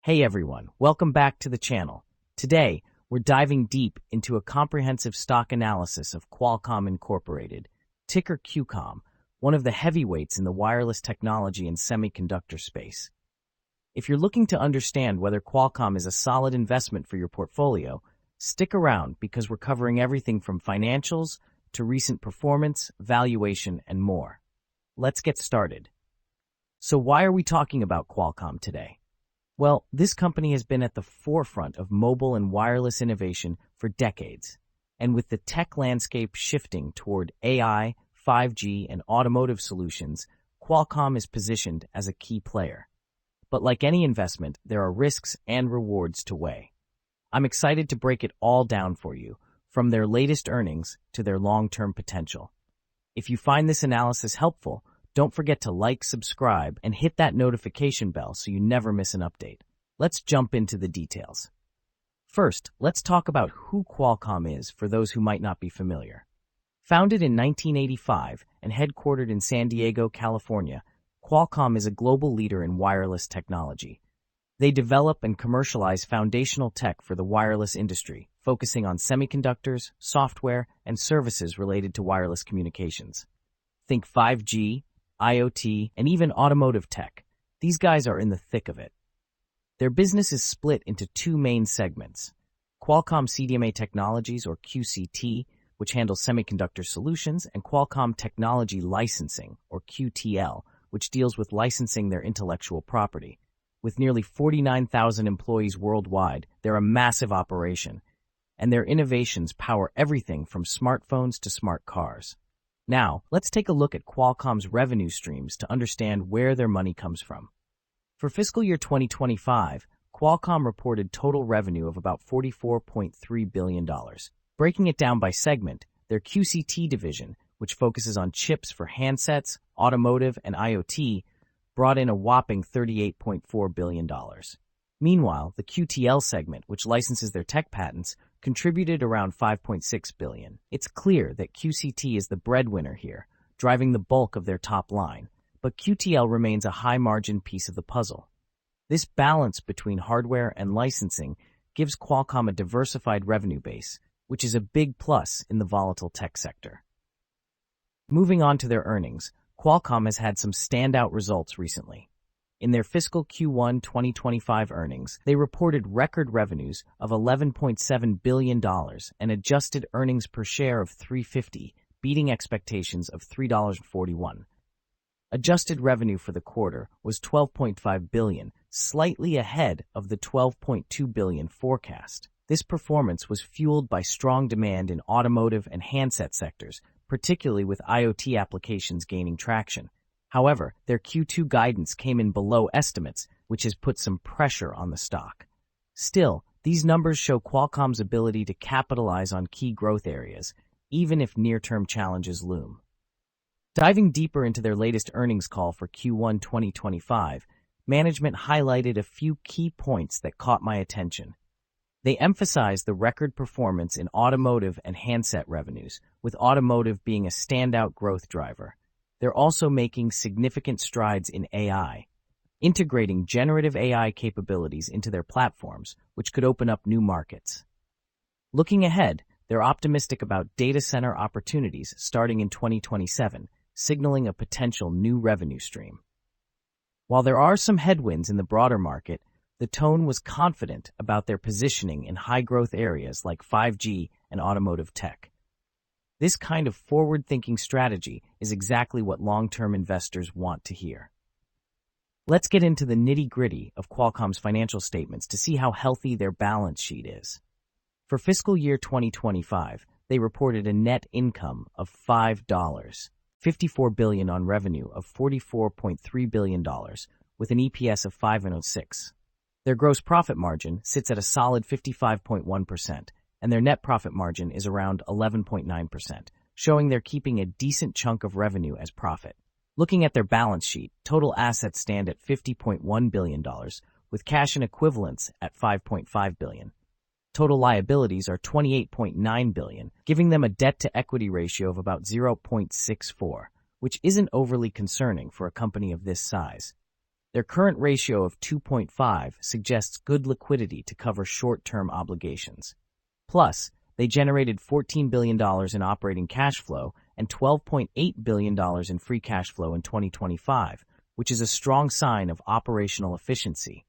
Hey everyone, welcome back to the channel. Today, we're diving deep into a comprehensive stock analysis of Qualcomm Incorporated, ticker QCOM, one of the heavyweights in the wireless technology and semiconductor space. If you're looking to understand whether Qualcomm is a solid investment for your portfolio, stick around because we're covering everything from financials to recent performance, valuation, and more. Let's get started. So why are we talking about Qualcomm today? Well, this company has been at the forefront of mobile and wireless innovation for decades. And with the tech landscape shifting toward AI, 5G, and automotive solutions, Qualcomm is positioned as a key player. But like any investment, there are risks and rewards to weigh. I'm excited to break it all down for you, from their latest earnings to their long-term potential. If you find this analysis helpful, don't forget to like, subscribe, and hit that notification bell so you never miss an update. Let's jump into the details. First, let's talk about who Qualcomm is for those who might not be familiar. Founded in 1985 and headquartered in San Diego, California, Qualcomm is a global leader in wireless technology. They develop and commercialize foundational tech for the wireless industry, focusing on semiconductors, software, and services related to wireless communications. Think 5G, IoT, and even automotive tech. These guys are in the thick of it. Their business is split into two main segments: Qualcomm CDMA Technologies, or QCT, which handles semiconductor solutions, and Qualcomm Technology Licensing, or QTL, which deals with licensing their intellectual property. With nearly 49,000 employees worldwide, they're a massive operation, and their innovations power everything from smartphones to smart cars. Now, let's take a look at Qualcomm's revenue streams to understand where their money comes from. For fiscal year 2025, Qualcomm reported total revenue of about $44.3 billion. Breaking it down by segment, their QCT division, which focuses on chips for handsets, automotive, and IoT, brought in a whopping $38.4 billion. Meanwhile, the QTL segment, which licenses their tech patents, contributed around $5.6 billion. It's clear that QCT is the breadwinner here, driving the bulk of their top line, but QTL remains a high-margin piece of the puzzle. This balance between hardware and licensing gives Qualcomm a diversified revenue base, which is a big plus in the volatile tech sector. Moving on to their earnings, Qualcomm has had some standout results recently. In their fiscal Q1 2025 earnings, they reported record revenues of $11.7 billion and adjusted earnings per share of $3.50, beating expectations of $3.41. Adjusted revenue for the quarter was $12.5 billion, slightly ahead of the $12.2 billion forecast. This performance was fueled by strong demand in automotive and handset sectors, particularly with IoT applications gaining traction. However, their Q2 guidance came in below estimates, which has put some pressure on the stock. Still, these numbers show Qualcomm's ability to capitalize on key growth areas, even if near-term challenges loom. Diving deeper into their latest earnings call for Q1 2025, management highlighted a few key points that caught my attention. They emphasized the record performance in automotive and handset revenues, with automotive being a standout growth driver. They're also making significant strides in AI, integrating generative AI capabilities into their platforms, which could open up new markets. Looking ahead, they're optimistic about data center opportunities starting in 2027, signaling a potential new revenue stream. While there are some headwinds in the broader market, the tone was confident about their positioning in high-growth areas like 5G and automotive tech. This kind of forward-thinking strategy is exactly what long-term investors want to hear. Let's get into the nitty-gritty of Qualcomm's financial statements to see how healthy their balance sheet is. For fiscal year 2025, they reported a net income of $5.54 billion on revenue of $44.3 billion, with an EPS of $5.06. Their gross profit margin sits at a solid 55.1%, and their net profit margin is around 11.9%, showing they're keeping a decent chunk of revenue as profit. Looking at their balance sheet, total assets stand at $50.1 billion, with cash and equivalents at $5.5 billion. Total liabilities are $28.9 billion, giving them a debt-to-equity ratio of about 0.64, which isn't overly concerning for a company of this size. Their current ratio of 2.5 suggests good liquidity to cover short-term obligations. Plus, they generated $14 billion in operating cash flow and $12.8 billion in free cash flow in 2025, which is a strong sign of operational efficiency.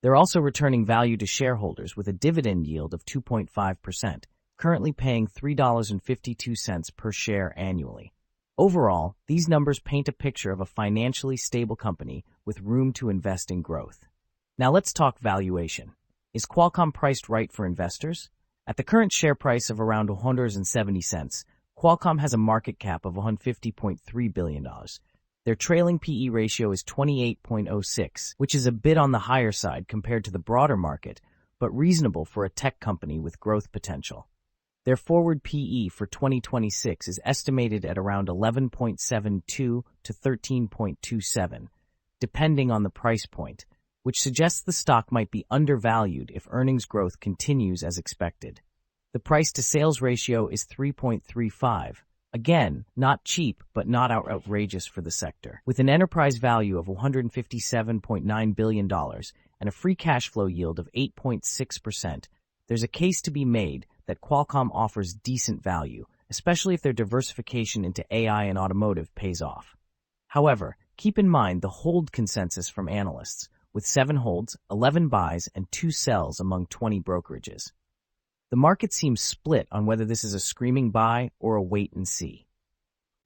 They're also returning value to shareholders with a dividend yield of 2.5%, currently paying $3.52 per share annually. Overall, these numbers paint a picture of a financially stable company with room to invest in growth. Now let's talk valuation. Is Qualcomm priced right for investors? At the current share price of around 170 cents, Qualcomm has a market cap of $150.3 billion. Their trailing PE ratio is 28.06, which is a bit on the higher side compared to the broader market, but reasonable for a tech company with growth potential. Their forward PE for 2026 is estimated at around 11.72 to 13.27, depending on the price point, which suggests the stock might be undervalued if earnings growth continues as expected. The price-to-sales ratio is 3.35. Again, not cheap, but not outrageous for the sector. With an enterprise value of $157.9 billion and a free cash flow yield of 8.6%, there's a case to be made that Qualcomm offers decent value, especially if their diversification into AI and automotive pays off. However, keep in mind the hold consensus from analysts, with 7 holds, 11 buys, and 2 sells among 20 brokerages. The market seems split on whether this is a screaming buy or a wait and see.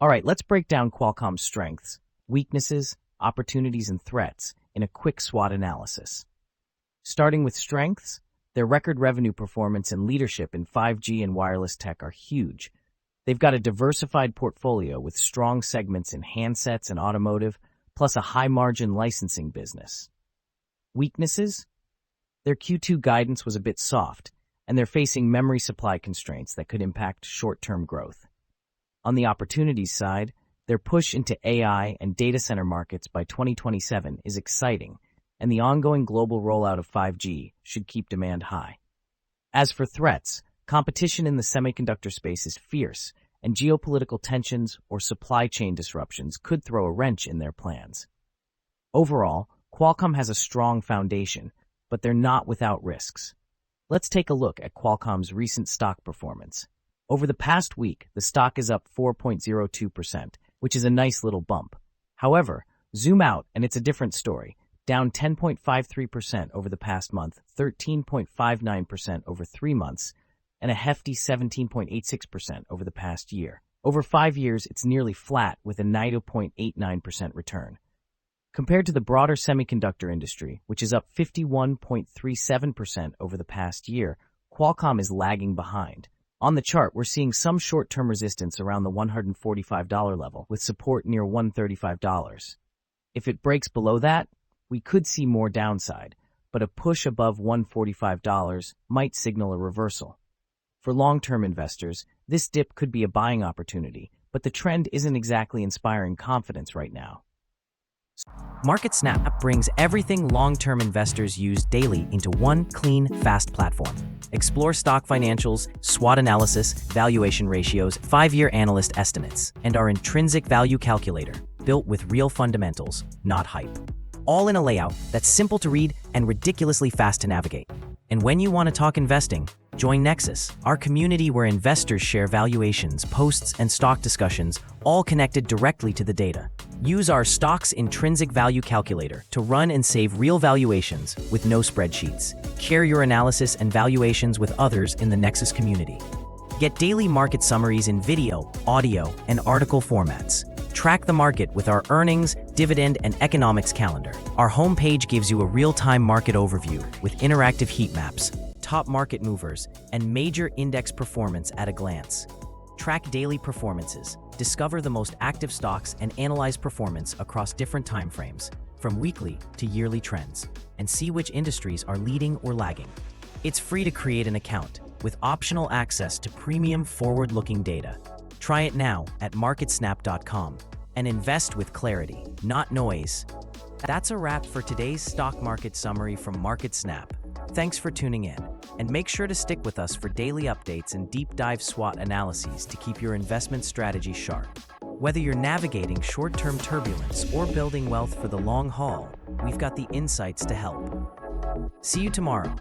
All right, let's break down Qualcomm's strengths, weaknesses, opportunities, and threats in a quick SWOT analysis. Starting with strengths, their record revenue performance and leadership in 5G and wireless tech are huge. They've got a diversified portfolio with strong segments in handsets and automotive, plus a high-margin licensing business. Weaknesses? Their Q2 guidance was a bit soft, and they're facing memory supply constraints that could impact short-term growth. On the opportunities side, their push into AI and data center markets by 2027 is exciting, and the ongoing global rollout of 5G should keep demand high. As for threats, competition in the semiconductor space is fierce, and geopolitical tensions or supply chain disruptions could throw a wrench in their plans. Overall, Qualcomm has a strong foundation, but they're not without risks. Let's take a look at Qualcomm's recent stock performance. Over the past week, the stock is up 4.02%, which is a nice little bump. However, zoom out and it's a different story, down 10.53% over the past month, 13.59% over 3 months, and a hefty 17.86% over the past year. Over 5 years, it's nearly flat with a 90.89% return. Compared to the broader semiconductor industry, which is up 51.37% over the past year, Qualcomm is lagging behind. On the chart, we're seeing some short-term resistance around the $145 level, with support near $135. If it breaks below that, we could see more downside, but a push above $145 might signal a reversal. For long-term investors, this dip could be a buying opportunity, but the trend isn't exactly inspiring confidence right now. MarketSnap brings everything long-term investors use daily into one clean, fast platform. Explore stock financials, SWOT analysis, valuation ratios, 5-year analyst estimates, and our intrinsic value calculator, built with real fundamentals, not hype. All in a layout that's simple to read and ridiculously fast to navigate. And when you want to talk investing, join Nexus, our community where investors share valuations, posts, and stock discussions, all connected directly to the data. Use our stock's intrinsic value calculator to run and save real valuations with no spreadsheets. Share your analysis and valuations with others in the Nexus community. Get daily market summaries in video, audio, and article formats. Track the market with our earnings, dividend, and economics calendar. Our homepage gives you a real-time market overview with interactive heat maps, top market movers, and major index performance at a glance. Track daily performances, discover the most active stocks, and analyze performance across different timeframes, from weekly to yearly trends, and see which industries are leading or lagging. It's free to create an account, with optional access to premium forward-looking data. Try it now at MarketSnap.com and invest with clarity, not noise. That's a wrap for today's stock market summary from MarketSnap. Thanks for tuning in, and make sure to stick with us for daily updates and deep dive SWOT analyses to keep your investment strategy sharp. Whether you're navigating short-term turbulence or building wealth for the long haul, we've got the insights to help. See you tomorrow.